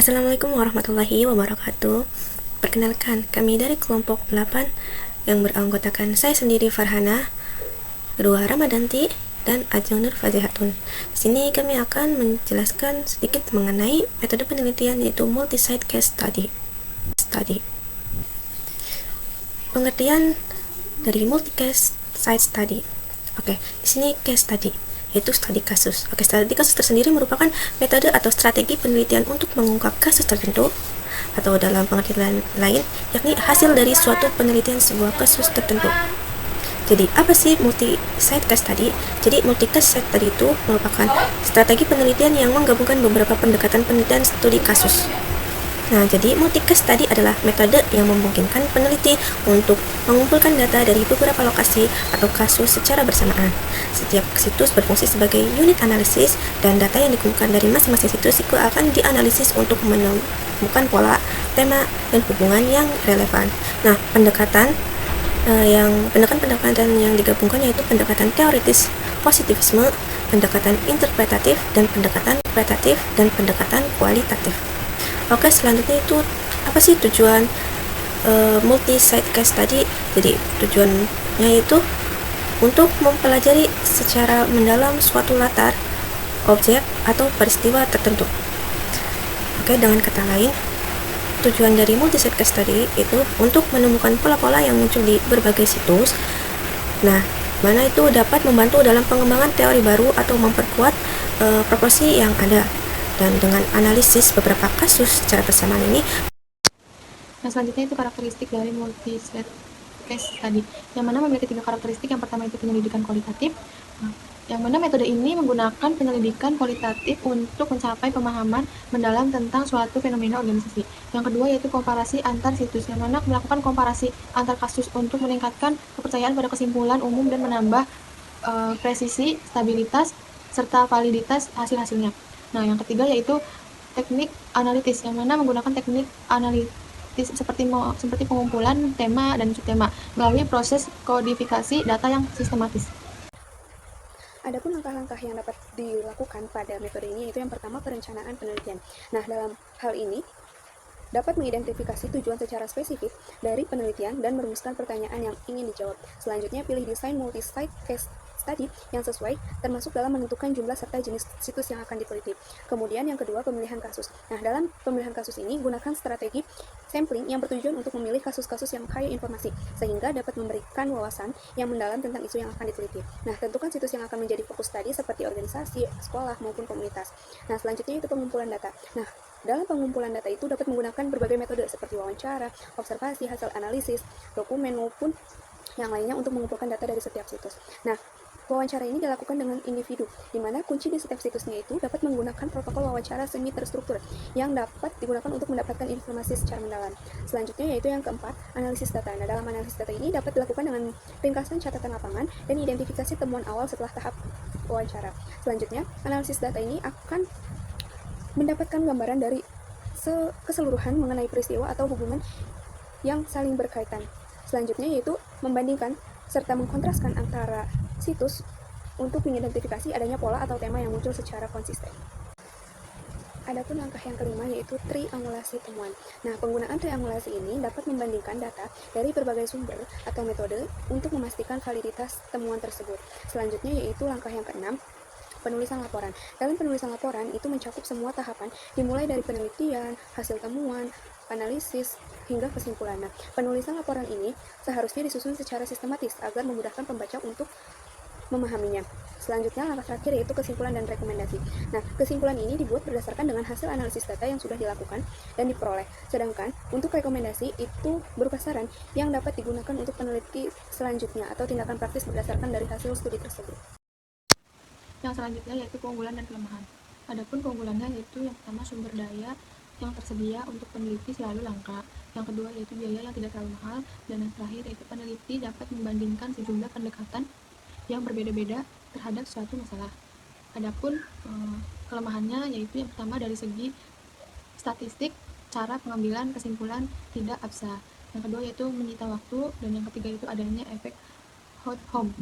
Assalamualaikum warahmatullahi wabarakatuh. Perkenalkan, kami dari kelompok 8 yang beranggotakan saya sendiri Farhana, kedua Ramadanti, dan Ajeng Nur Fazihatun. Di sini kami akan menjelaskan sedikit mengenai metode penelitian yaitu multi-site case study. Pengertian dari multi-case site study. Oke, di sini case study yaitu studi kasus. Oke, studi kasus tersendiri merupakan metode atau strategi penelitian untuk mengungkap kasus tertentu atau dalam pengertian lain, yakni hasil dari suatu penelitian sebuah kasus tertentu. Jadi, apa sih multi-site case study? Jadi, multi-case site study itu merupakan strategi penelitian yang menggabungkan beberapa pendekatan penelitian studi kasus. Nah, jadi multi-case study adalah metode yang memungkinkan peneliti untuk mengumpulkan data dari beberapa lokasi atau kasus secara bersamaan. Setiap situs berfungsi sebagai unit analisis, dan data yang dikumpulkan dari masing-masing situs itu akan dianalisis untuk menemukan pola, tema, dan hubungan yang relevan. Nah, pendekatan yang digabungkan yaitu pendekatan teoritis positivisme, pendekatan interpretatif, dan pendekatan kualitatif. Oke, selanjutnya itu apa sih tujuan multi-site case study? Jadi tujuannya itu untuk mempelajari secara mendalam suatu latar, objek, atau peristiwa tertentu. Oke, dengan kata lain, tujuan dari multi-site case study itu untuk menemukan pola-pola yang muncul di berbagai situs. Nah, mana itu dapat membantu dalam pengembangan teori baru atau memperkuat proporsi yang ada. Dan dengan analisis beberapa kasus secara bersamaan ini. Nah, selanjutnya itu karakteristik dari multi-site case study, yang mana memiliki 3 karakteristik. Yang pertama itu penyelidikan kualitatif, yang mana metode ini menggunakan penyelidikan kualitatif untuk mencapai pemahaman mendalam tentang suatu fenomena organisasi. Yang kedua yaitu komparasi antar situs, yang mana melakukan komparasi antar kasus untuk meningkatkan kepercayaan pada kesimpulan umum dan menambah presisi, stabilitas, serta validitas hasil-hasilnya. Nah, yang ketiga yaitu teknik analitis, yang mana menggunakan teknik analitis seperti pengumpulan tema dan subtema melalui proses kodifikasi data yang sistematis. Adapun langkah-langkah yang dapat dilakukan pada metode ini yaitu yang pertama perencanaan penelitian. Nah, dalam hal ini dapat mengidentifikasi tujuan secara spesifik dari penelitian dan merumuskan pertanyaan yang ingin dijawab. Selanjutnya, pilih desain multi-site case study yang sesuai, termasuk dalam menentukan jumlah serta jenis situs yang akan diteliti. Kemudian yang kedua, pemilihan kasus. Nah, dalam pemilihan kasus ini, gunakan strategi sampling yang bertujuan untuk memilih kasus-kasus yang kaya informasi, sehingga dapat memberikan wawasan yang mendalam tentang isu yang akan diteliti. Nah, tentukan situs yang akan menjadi fokus tadi seperti organisasi, sekolah, maupun komunitas. Nah, selanjutnya itu pengumpulan data. Nah, dalam pengumpulan data itu dapat menggunakan berbagai metode seperti wawancara, observasi, hasil analisis, dokumen, maupun yang lainnya untuk mengumpulkan data dari setiap situs. Nah, wawancara ini dilakukan dengan individu, di mana kunci di setiap situsnya itu dapat menggunakan protokol wawancara semi terstruktur yang dapat digunakan untuk mendapatkan informasi secara mendalam. Selanjutnya yaitu yang keempat, analisis data. Nah, dalam analisis data ini dapat dilakukan dengan ringkasan catatan lapangan dan identifikasi temuan awal setelah tahap wawancara. Selanjutnya, analisis data ini akan mendapatkan gambaran dari keseluruhan mengenai peristiwa atau hubungan yang saling berkaitan. Selanjutnya yaitu membandingkan serta mengkontraskan antara situs untuk mengidentifikasi adanya pola atau tema yang muncul secara konsisten. Adapun langkah yang kelima yaitu triangulasi temuan. Nah, penggunaan triangulasi ini dapat membandingkan data dari berbagai sumber atau metode untuk memastikan validitas temuan tersebut. Selanjutnya yaitu langkah yang keenam, penulisan laporan. Dalam penulisan laporan itu mencakup semua tahapan, dimulai dari penelitian, hasil temuan, analisis, hingga kesimpulan. Nah, penulisan laporan ini seharusnya disusun secara sistematis agar memudahkan pembaca untuk memahaminya. Selanjutnya, langkah terakhir yaitu kesimpulan dan rekomendasi. Nah, kesimpulan ini dibuat berdasarkan dengan hasil analisis data yang sudah dilakukan dan diperoleh. Sedangkan, untuk rekomendasi itu berupa saran yang dapat digunakan untuk peneliti selanjutnya atau tindakan praktis berdasarkan dari hasil studi tersebut. Yang selanjutnya yaitu keunggulan dan kelemahan. Adapun keunggulannya yaitu yang pertama sumber daya yang tersedia untuk peneliti selalu langka. Yang kedua yaitu biaya yang tidak terlalu mahal, dan yang terakhir yaitu peneliti dapat membandingkan sejumlah pendekatan yang berbeda-beda terhadap suatu masalah. Adapun kelemahannya yaitu yang pertama dari segi statistik, cara pengambilan kesimpulan tidak absah. Yang kedua yaitu menyita waktu, dan yang ketiga itu adanya efek hot home.